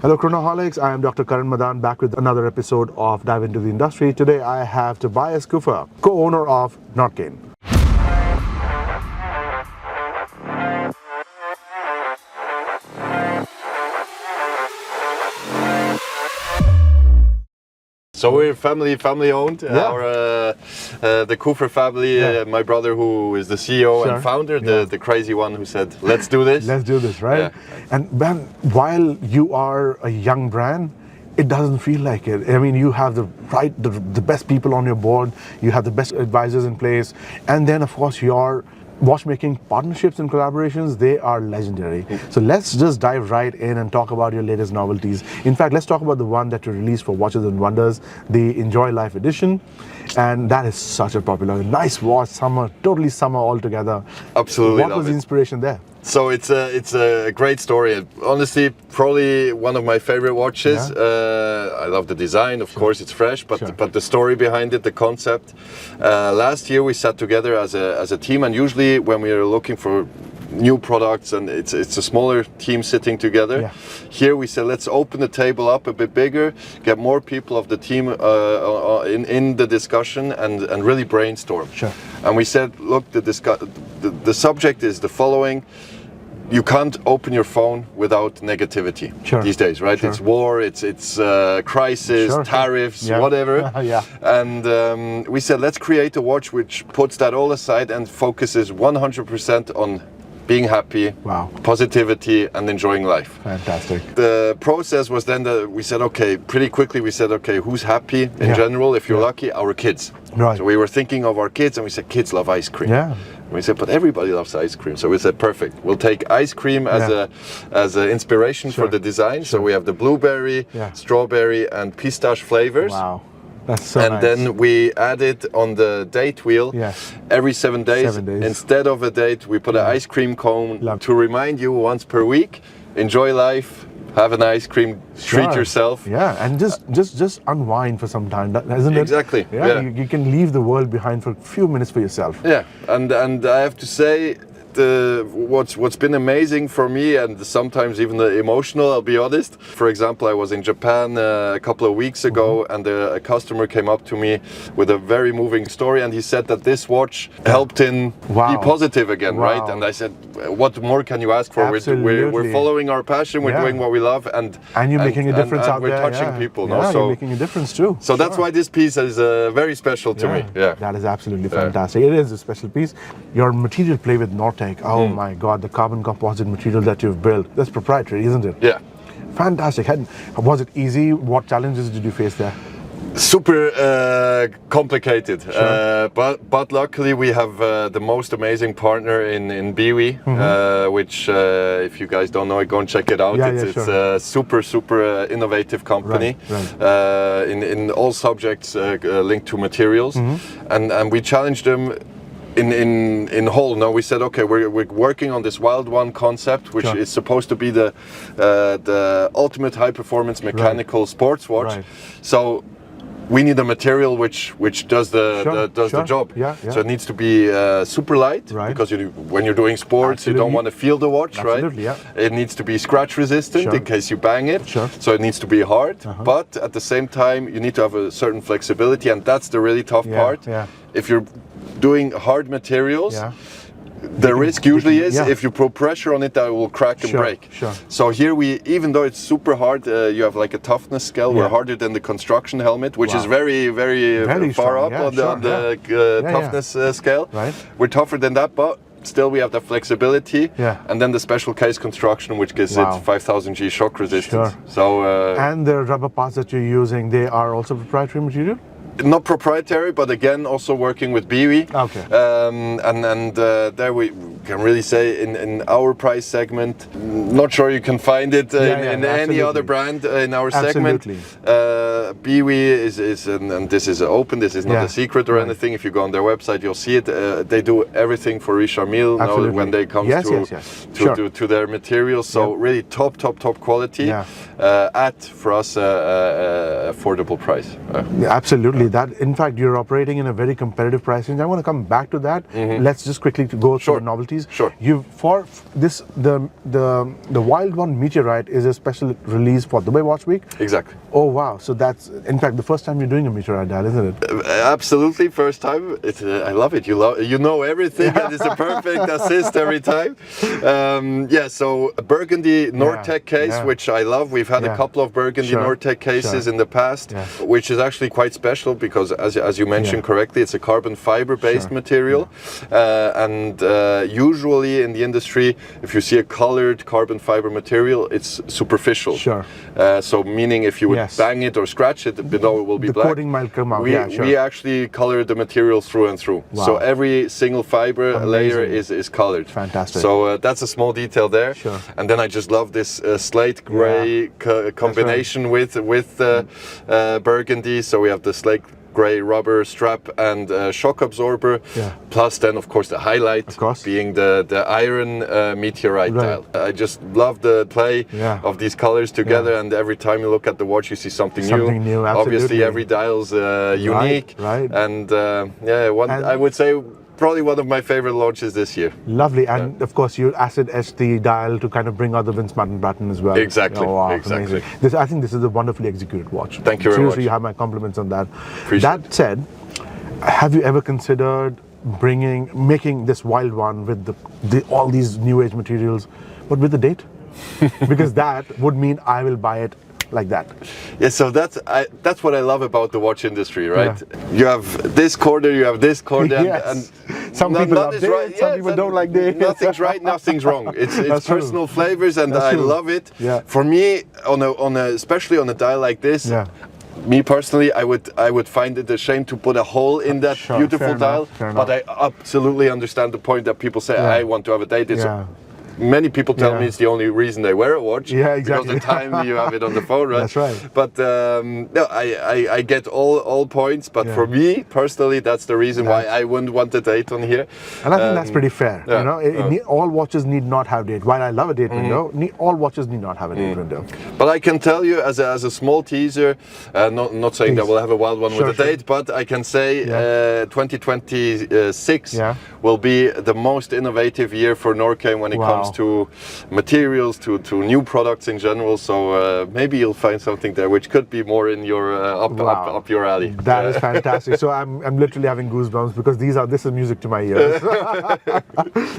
Hello Chronoholics, I am Dr. Karan Madan back with another episode of Dive Into the Industry. Today I have Tobias Kuffer, co-owner of Norqain. So we're family owned. The Kuffer family. My brother, who is the CEO and founder, the crazy one who said, "Let's do this." Let's do this, right? Yeah. And Ben, while you are a young brand, it doesn't feel like it. I mean, you have the best people on your board. You have the best advisors in place, and then of course your watchmaking partnerships and collaborations, they are legendary. So let's just dive right in and talk about your latest novelties. In fact, let's talk about the one that you released for Watches and Wonders, the Enjoy Life edition. And that is such a popular, nice watch, totally summer altogether. Absolutely. What was the inspiration there? So it's a great story. Honestly, probably one of my favorite watches. I love the design, of course, it's fresh, but the story behind it, the concept. Last year we sat together as a team, and usually when we are looking for new products, and it's a smaller team sitting together. Yeah. Here we said, let's open the table up a bit bigger, get more people of the team in the discussion, and really brainstorm. Sure. And we said, look, the subject is the following. You can't open your phone without negativity these days, right? It's war, it's crisis, tariffs, whatever. And we said, let's create a watch which puts that all aside and focuses 100% on being happy, positivity, and enjoying life. Fantastic. The process was then that we said, pretty quickly we said, who's happy in general? If you're lucky, our kids. Right. So we were thinking of our kids, and we said, kids love ice cream. Yeah. And we said, but everybody loves ice cream. So we said, perfect. We'll take ice cream as an inspiration for the design. So we have the blueberry, strawberry, and pistache flavors. Wow. That's so nice. And then we added on the date wheel every 7 days. 7 days. Instead of a date, we put an ice cream cone to remind you once per week. Enjoy life, have an ice cream, treat yourself. Yeah, and just unwind for some time, isn't it? Exactly. Yeah, you can leave the world behind for a few minutes for yourself. Yeah, and I have to say, what's been amazing for me, and sometimes even emotional, I'll be honest. For example, I was in Japan a couple of weeks ago, and a customer came up to me with a very moving story, and he said that this watch helped him be positive again, right? And I said, what more can you ask for? We're following our passion, we're doing what we love, and you're making a difference out there. We're touching people. Yeah, so you're making a difference too. So that's why this piece is very special to me. Yeah, that is absolutely fantastic. It is a special piece. Your material play with Norqain. Oh my God, the carbon composite material that you've built, that's proprietary, isn't it? Yeah. Fantastic. Was it easy? What challenges did you face there? Super complicated, but luckily we have the most amazing partner in Biwi, which if you guys don't know it, go and check it out. It's a super innovative company in all subjects linked to materials, and we challenged them in whole. Now we said, we're working on this Wild One concept, which is supposed to be the ultimate high performance mechanical sports watch. So we need a material which does the job. So it needs to be super light, because when you're doing sports, you don't want to feel the watch, right? It needs to be scratch resistant in case you bang it. So it needs to be hard, but at the same time you need to have a certain flexibility, and that's the really tough part. If you're doing hard materials, the risk usually is if you put pressure on it, that it will crack and break. So here even though it's super hard, you have like a toughness scale. We're harder than the construction helmet, which is very far up on the toughness scale. We're tougher than that, but still we have the flexibility, and then the special case construction, which gives it 5000 G shock resistance. So and the rubber parts that you're using, they are also proprietary material? Not proprietary, but again also working with Biwi. And there we can really say in our price segment, not sure you can find it in any other brand in our segment. Biwi is and this is open, this is not a secret or anything. If you go on their website, you'll see it. They do everything for Richard Mille when they come to their materials. So really top quality at, for us, affordable price. Absolutely. That, in fact, you're operating in a very competitive price range. I want to come back to that. Let's just quickly go through the novelty. novelties. Sure. For this, the Wild One Meteorite is a special release for Dubai Watch Week. Exactly. Oh wow! So that's in fact the first time you're doing a meteorite dial, isn't it? Absolutely, first time. I love it. You know everything, and it's a perfect assist every time. So a Burgundy Nortec case, which I love. We've had a couple of Burgundy Nortec cases in the past, which is actually quite special because, as you mentioned correctly, it's a carbon fiber-based material, and usually in the industry, if you see a colored carbon fiber material, it's superficial. Sure. So meaning if you would bang it or scratch it, below it will be black. The coating might come out. We actually color the material through and through. Wow. So every single fiber layer is colored. Fantastic. So that's a small detail there. Sure. And then I just love this slate gray combination with burgundy. So we have the slate gray rubber strap and shock absorber, plus then of course the highlight being the iron meteorite dial. I just love the play of these colors together, and every time you look at the watch you see something new. Obviously every dial's unique, and I would say probably one of my favorite launches this year. Lovely, and of course you acid etched the dial to kind of bring out the Vince Martin pattern as well. Exactly. Oh, wow, exactly. Amazing. I think this is a wonderfully executed watch. Thank you very much. Seriously, you have my compliments on that. Appreciate that said, have you ever considered making this Wild One with all these new age materials, but with the date? Because that would mean I will buy it like that. Yeah, so that's what I love about the watch industry, right? You have this corner, you have this corner, and some people love dates, some people don't like dates. Nothing's right, nothing's wrong. It's personal flavors, and I love it. Yeah. For me, especially on a dial like this. Me personally, I would find it a shame to put a hole in that beautiful dial, but I absolutely understand the point that people say, I want to have a date. Many people tell me it's the only reason they wear a watch. Yeah, exactly. Because the time you have it on the phone, right? That's right. But no, I get all points. But for me personally, that's the reason why I wouldn't want a date on here. And I think that's pretty fair. You know, all watches need not have date. While I love a date window, all watches need not have a date window. But I can tell you as a small teaser, not saying that we'll have a Wild One with a date, but I can say 2026 will be the most innovative year for Norqain when it comes to materials, to new products in general. So maybe you'll find something there which could be more in your up your alley. That is fantastic. So I'm literally having goosebumps because this is music to my ears.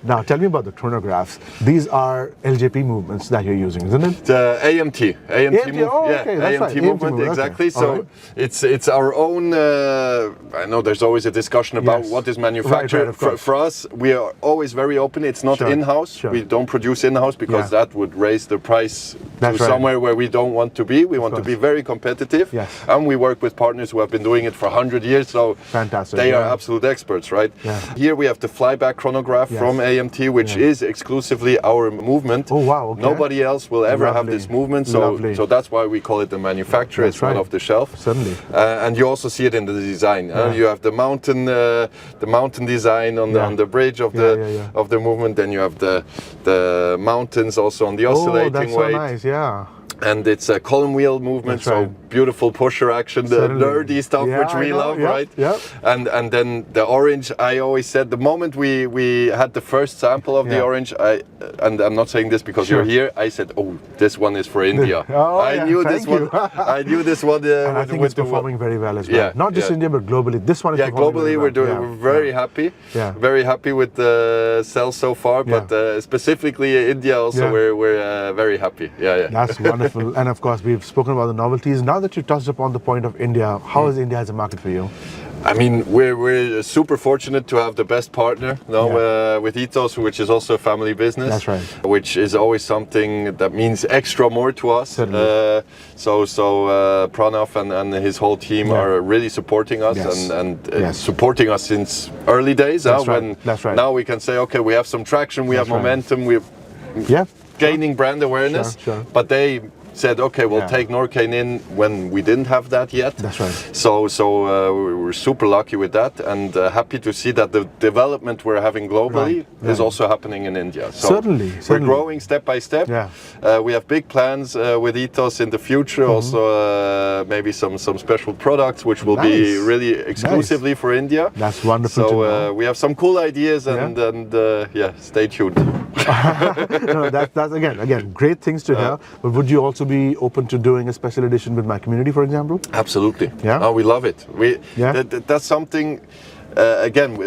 Now tell me about the chronographs. These are LJP movements that you're using, isn't it? AMT movement. Oh, okay, that's AMT right. movement, exactly. So it's our own. I know there's always a discussion about what is manufactured. For us, we are always very open. It's not in-house. We don't produce in-house because that would raise the price to somewhere where we don't want to be. We want to be very competitive, and we work with partners who have been doing it for 100 years. So fantastic. They are absolute experts, right? Here we have the flyback chronograph from AMT, which is exclusively our movement. Oh wow! Okay. Nobody else will ever have this movement. So that's why we call it the manufacturer. It's not off the shelf. Certainly. And you also see it in the design. You have the mountain design on the bridge of the movement. Then you have the mountains also on the oscillating weight. Oh, that's so nice. And it's a column wheel movement, so beautiful pusher action, the nerdy stuff which we love, right? And then the orange, I always said, the moment we had the first sample of the orange, and I'm not saying this because you're here, I said, oh, this one is for India. I knew this one. I knew this one. And I think it's performing very well as well. Not just India, but globally. This one is performing globally we're very happy. Very happy with the sales so far, but specifically India also we're very happy. That's wonderful. And of course, we've spoken about the novelties. Now that you touched upon the point of India, how is India as a market for you? I mean, we're super fortunate to have the best partner with Ethos, which is also a family business. That's right. Which is always something that means extra more to us. So Pranav and his whole team are really supporting us and supporting us since early days. That's right. Now we can say, okay, we have some traction, we have momentum, we're gaining brand awareness, but they said, okay, we'll Yeah. take Norqain in when we didn't have that yet. That's right. So we're super lucky with that, and happy to see that the development we're having globally is also happening in India. So Certainly. we're growing step by step. Yeah. We have big plans with Ethos in the future. Also, maybe some special products which will be really exclusively for India. That's wonderful to know. So we have some cool ideas, and stay tuned. No, that's again great things to hear. But would you also be open to doing a special edition with my community, for example? Absolutely. Yeah. No, we love it. That's something. Again,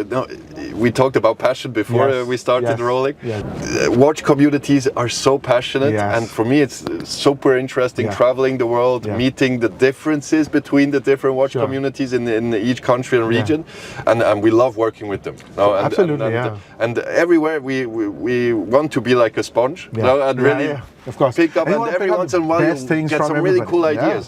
we talked about passion before we started rolling. Yes. Watch communities are so passionate, and for me, it's super interesting traveling the world, meeting the differences between the different watch communities in each country and region, and we love working with them. And everywhere we want to be like a sponge, and really. Of course. Pick up, and every once in a while you get some really cool ideas.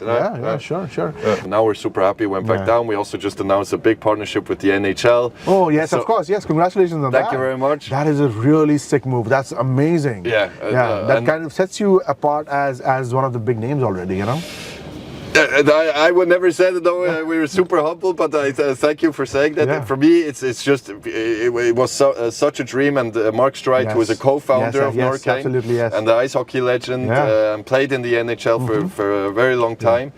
Sure. Now we're super happy. Went back down. We also just announced a big partnership with the NHL. Oh yes, of course. Yes, congratulations on that. Thank you very much. That is a really sick move. That's amazing. That kind of sets you apart as one of the big names already. You know. I would never say that. No, we were super humble, but I thank you for saying that. For me, it's just it was such a dream. And Mark Streit, who is a co-founder of Norqain, and the ice hockey legend, played in the NHL for a very long time.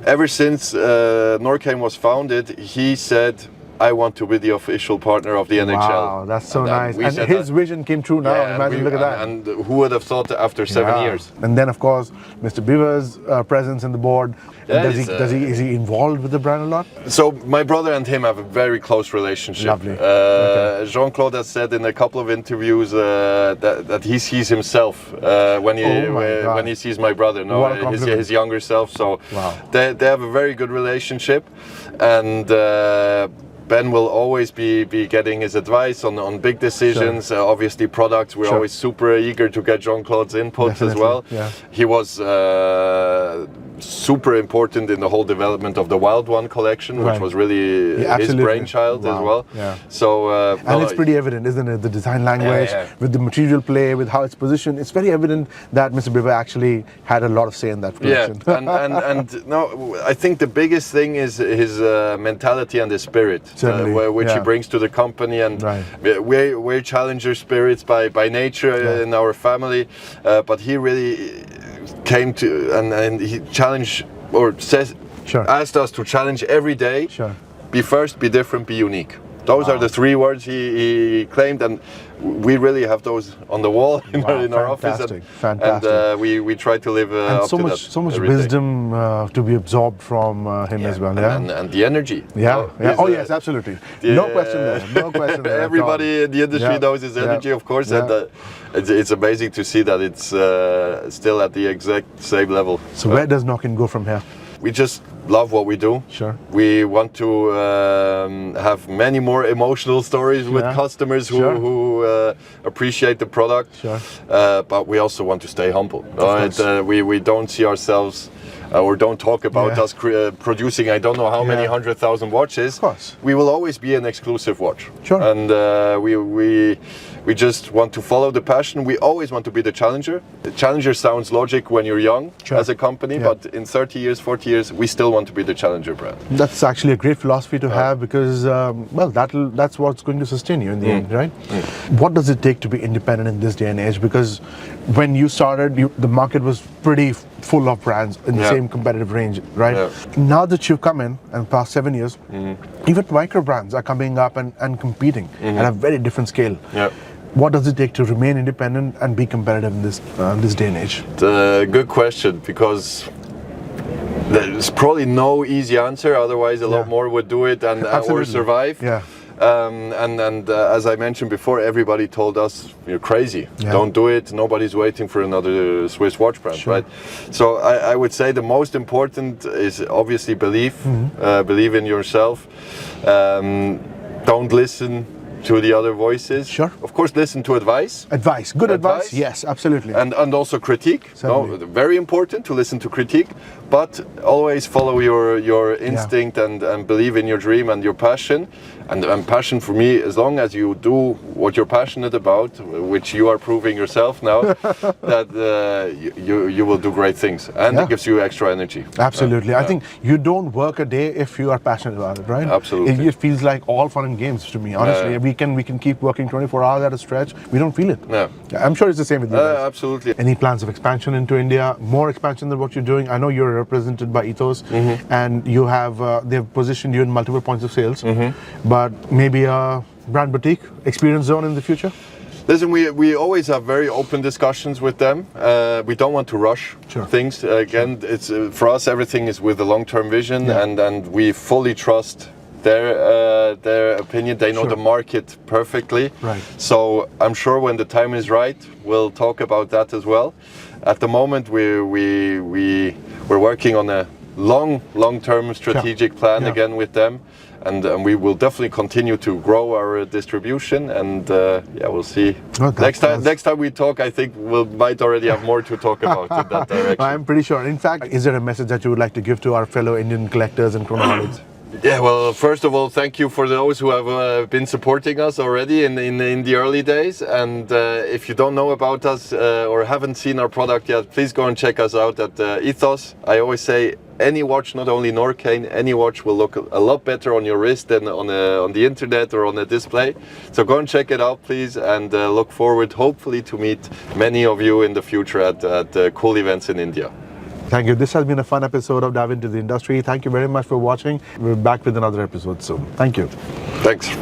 Ever since Norqain was founded, he said, I want to be the official partner of the NHL. Wow, that's so nice. And his vision came true now. Imagine, look at that. And who would have thought after 7 years? And then, of course, Mr. Beaver's presence in the board. Is he involved with the brand a lot? So my brother and him have a very close relationship. Lovely. Jean-Claude has said in a couple of interviews that he sees himself when he sees my brother, his younger self. So they have a very good relationship, and Ben will always be getting his advice on big decisions. Obviously, products. We're always super eager to get Jean-Claude's inputs as well. He was super important in the whole development of the Wild One collection, which was really his brainchild as well. So and it's pretty evident, isn't it? The design language, with the material play, with how it's positioned. It's very evident that Mr. Beaver actually had a lot of say in that production. and no, I think the biggest thing is his mentality and his spirit, which he brings to the company. And we're challenger spirits by nature in our family, but he really came to and he challenged or asked us to challenge every day. Be first, be different, be unique. Those are the 3 words he claimed, and we really have those on the wall in our office. Fantastic. And we try to live up to that. So much wisdom to be absorbed from him as well. And the energy. Oh yes, absolutely. No question there. No question there. Everybody in the industry knows his energy, of course, and it's amazing to see that it's still at the exact same level. So where does Norqain go from here? We just love what we do. We want to have many more emotional stories with customers who appreciate the product. But we also want to stay humble. We don't see ourselves or don't talk about us producing I don't know how many 100,000 watches. We will always be an exclusive watch. And we just want to follow the passion. We always want to be the challenger. The challenger sounds logic when you're young as a company, but in 30 years, 40 years, we still want to be the challenger brand. That's actually a great philosophy to have, because that's what's going to sustain you in the end, right? What does it take to be independent in this day and age? Because when you started, the market was pretty full of brands in the same competitive range, right? Now that you've come in the past 7 years, even micro brands are coming up and competing at a very different scale. What does it take to remain independent and be competitive in this day and age? It's a good question, because there's probably no easy answer. Otherwise, a lot more would do it and or survive. And as I mentioned before, everybody told us you're crazy. Don't do it. Nobody's waiting for another Swiss watch brand, right? So I would say the most important is obviously belief. Believe in yourself. Don't listen to the other voices. Of course, listen to advice. Good advice. Yes, absolutely. And also critique. No, very important to listen to critique, but always follow your instinct and believe in your dream and your passion. And passion for me, as long as you do what you're passionate about, which you are proving yourself now, that you will do great things, and it gives you extra energy. Absolutely. I think you don't work a day if you are passionate about it, right? Absolutely. It feels like all fun and games to me. Honestly, we can keep working 24 hours at a stretch. We don't feel it. Yeah. I'm sure it's the same with you guys. Absolutely. Any plans of expansion into India? More expansion than what you're doing? I know you're represented by Ethos, and you have they've positioned you in multiple points of sales, but maybe a brand boutique experience zone in the future? Listen, we always have very open discussions with them. We don't want to rush things. Again, it's for us, everything is with a long-term vision, and we fully trust their opinion. They know the market perfectly. Right. So I'm sure when the time is right, we'll talk about that as well. At the moment, we're working on a long-term strategic plan again with them. And we will definitely continue to grow our distribution, and we'll see. Next time we talk, I think we might already have more to talk about in that direction. I'm pretty sure. In fact, is there a message that you would like to give to our fellow Indian collectors and chronoholics? Yeah, well, first of all, thank you for those who have been supporting us already in the early days. And if you don't know about us or haven't seen our product yet, please go and check us out at Ethos. I always say, any watch, not only Norqain, any watch will look a lot better on your wrist than on the internet or on a display. So go and check it out, please, and look forward, hopefully, to meet many of you in the future at cool events in India. Thank you. This has been a fun episode of Dive Into the Industry. Thank you very much for watching. We're back with another episode soon. Thank you. Thanks.